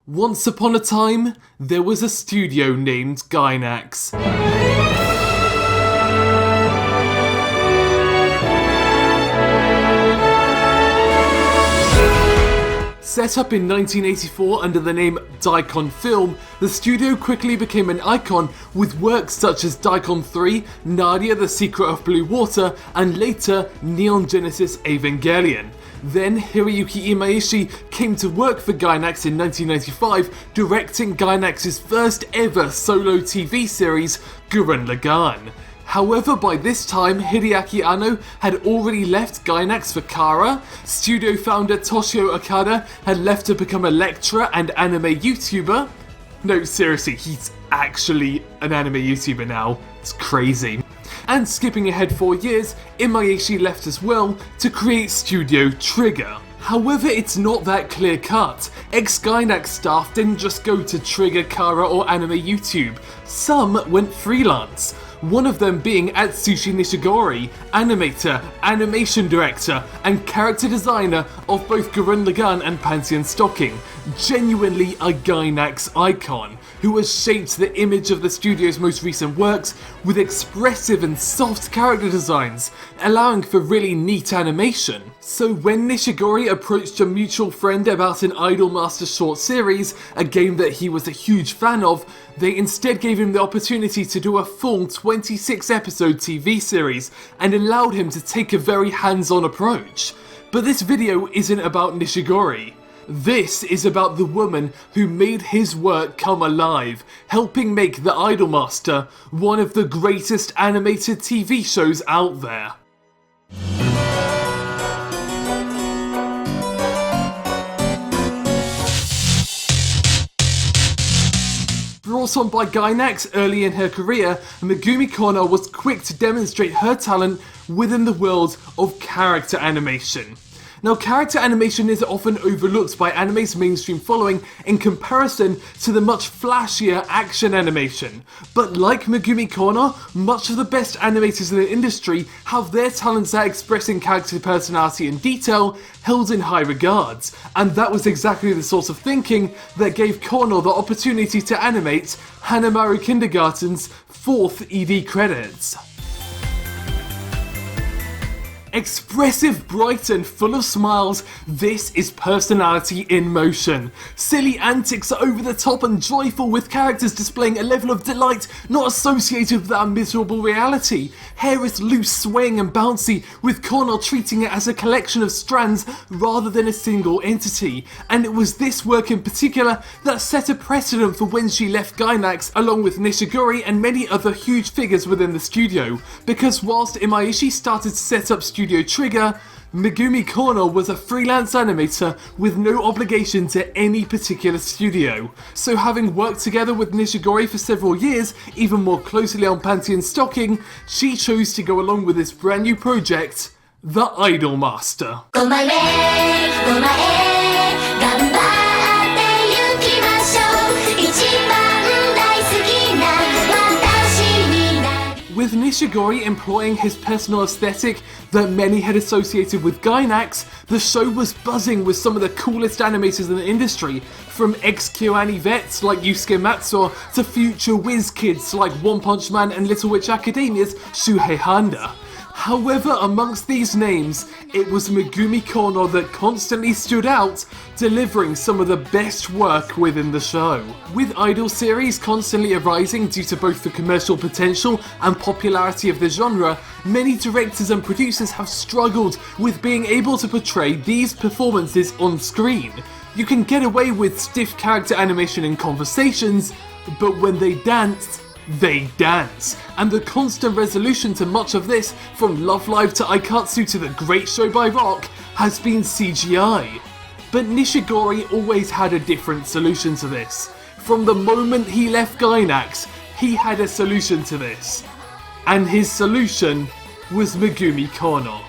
Once upon a time, there was a studio named Gainax. Set up in 1984 under the name Daicon Film, the studio quickly became an icon with works such as Daicon III, Nadia, The Secret of Blue Water, and later Neon Genesis Evangelion. Then Hiroyuki Imaishi came to work for Gainax in 1995, directing Gainax's first ever solo TV series, Gurren Lagann. However, by this time, Hideaki Anno had already left Gainax for Kara, studio founder Toshio Okada had left to become a lecturer and anime YouTuber. No, seriously, he's actually an anime YouTuber now. It's crazy. And skipping ahead 4 years, Imaishi left as well to create Studio Trigger. However, it's not that clear cut. Ex-Gainax staff didn't just go to Trigger, Kara or Anime YouTube. Some went freelance. One of them being Atsushi Nishigori, animator, animation director, and character designer of both Gurren Lagann and Panty Stocking. Genuinely a Gainax icon, who has shaped the image of the studio's most recent works with expressive and soft character designs, allowing for really neat animation. So when Nishigori approached a mutual friend about an Idolmaster short series, a game that he was a huge fan of, they instead gave him the opportunity to do a full 26 episode TV series and allowed him to take a very hands-on approach. But this video isn't about Nishigori. This is about the woman who made his work come alive, helping make The Idolmaster one of the greatest animated TV shows out there. Brought on by Gainax early in her career, Megumi Kouno was quick to demonstrate her talent within the world of character animation. Now, character animation is often overlooked by anime's mainstream following in comparison to the much flashier action animation. But like Megumi Kouno, much of the best animators in the industry have their talents at expressing character personality and detail held in high regards, and that was exactly the sort of thinking that gave Kouno the opportunity to animate Hanamaru Kindergarten's 4th ED credits. Expressive, bright and full of smiles, this is personality in motion. Silly antics are over the top and joyful, with characters displaying a level of delight not associated with that miserable reality. Hair is loose, swaying and bouncy, with Kouno treating it as a collection of strands rather than a single entity. And it was this work in particular that set a precedent for when she left Gainax, along with Nishigori and many other huge figures within the studio. Because whilst Imaishi started to set up Studio Trigger, Megumi Kouno was a freelance animator with no obligation to any particular studio. So having worked together with Nishigori for several years, even more closely on Panty Stocking, she chose to go along with this brand new project, The Idolmaster. With Nishigori employing his personal aesthetic that many had associated with Gainax, the show was buzzing with some of the coolest animators in the industry, from ex-Kyoani vets like Yusuke Matsuo to future whiz kids like One Punch Man and Little Witch Academia's Shuhei Handa. However, amongst these names, it was Megumi Kouno that constantly stood out, delivering some of the best work within the show. With Idol series constantly arising due to both the commercial potential and popularity of the genre, many directors and producers have struggled with being able to portray these performances on screen. You can get away with stiff character animation in conversations, but when they dance, and the constant resolution to much of this, from Love Live to Aikatsu to The Great Show by Rock, has been CGI. But Nishigori always had a different solution to this. From the moment he left Gainax, he had a solution to this. And his solution was Megumi Kouno.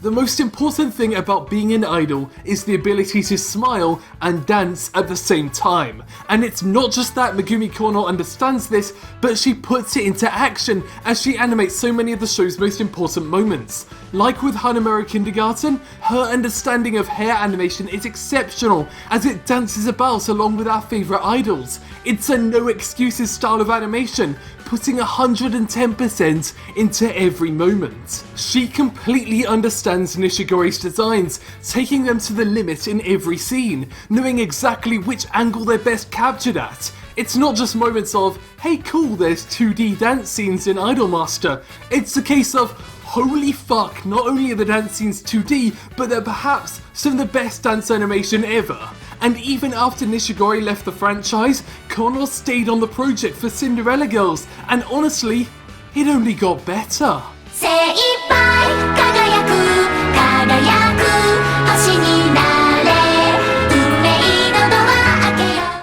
The most important thing about being an idol is the ability to smile and dance at the same time. And it's not just that Megumi Kouno understands this, but she puts it into action as she animates so many of the show's most important moments. Like with Hanamaru Kindergarten, her understanding of hair animation is exceptional as it dances about along with our favourite idols. It's a no excuses style of animation, putting 110% into every moment. She completely understands Nishigori's designs, taking them to the limit in every scene, knowing exactly which angle they're best captured at. It's not just moments of, hey cool, there's 2D dance scenes in Idolmaster. It's a case of, holy fuck, not only are the dance scenes 2D, but they're perhaps some of the best dance animation ever. And even after Nishigori left the franchise, Kouno stayed on the project for Cinderella Girls, and honestly, it only got better.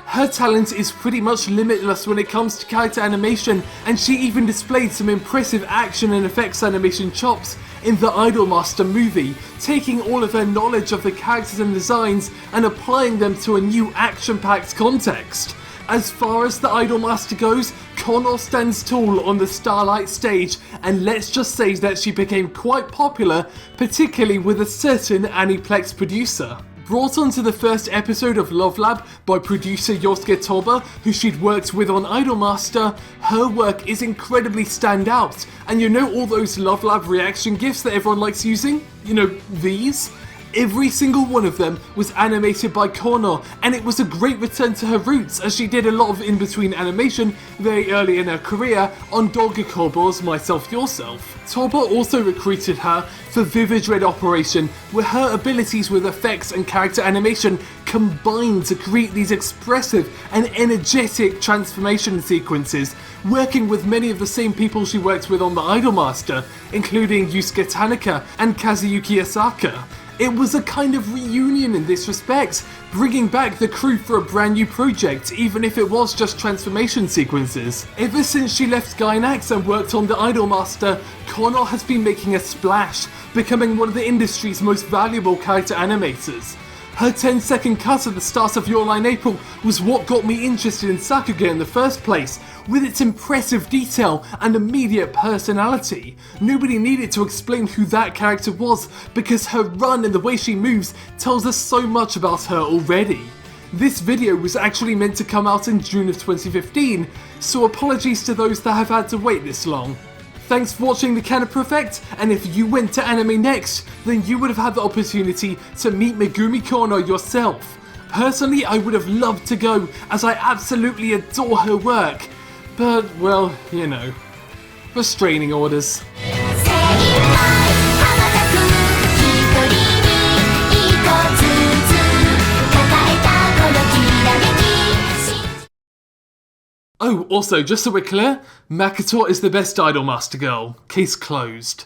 Her talent is pretty much limitless when it comes to character animation, and she even displayed some impressive action and effects animation chops in the Idolmaster movie, taking all of her knowledge of the characters and designs and applying them to a new action-packed context. As far as the Idolmaster goes, Kouno stands tall on the Starlight stage, and let's just say that she became quite popular, particularly with a certain Aniplex producer. Brought onto the first episode of Love Lab by producer Yosuke Toba, who she'd worked with on Idolmaster, her work is incredibly standout. And you know all those Love Lab reaction gifs that everyone likes using? You know, these? Every single one of them was animated by Kouno, and it was a great return to her roots as she did a lot of in-between animation very early in her career on Doga Kobo's Myself Yourself. Toba also recruited her for Vividred Operation, where her abilities with effects and character animation combined to create these expressive and energetic transformation sequences, working with many of the same people she worked with on the Idolmaster, including Yusuke Tanaka and Kazuyuki Asaka. It was a kind of reunion in this respect, bringing back the crew for a brand new project, even if it was just transformation sequences. Ever since she left Gainax and worked on the Idolmaster, Kouno has been making a splash, becoming one of the industry's most valuable character animators. Her 10-second cut at the start of Your Line April was what got me interested in Sakuga in the first place, with its impressive detail and immediate personality. Nobody needed to explain who that character was, because her run and the way she moves tells us so much about her already. This video was actually meant to come out in June of 2015, so apologies to those that have had to wait this long. Thanks for watching the Canipa Effect, and if you went to Anime Next, then you would have had the opportunity to meet Megumi Kouno yourself. Personally, I would have loved to go, as I absolutely adore her work. But, well, you know, restraining orders. Oh, also, just so we're clear, Makoto is the best Idolmaster girl. Case closed.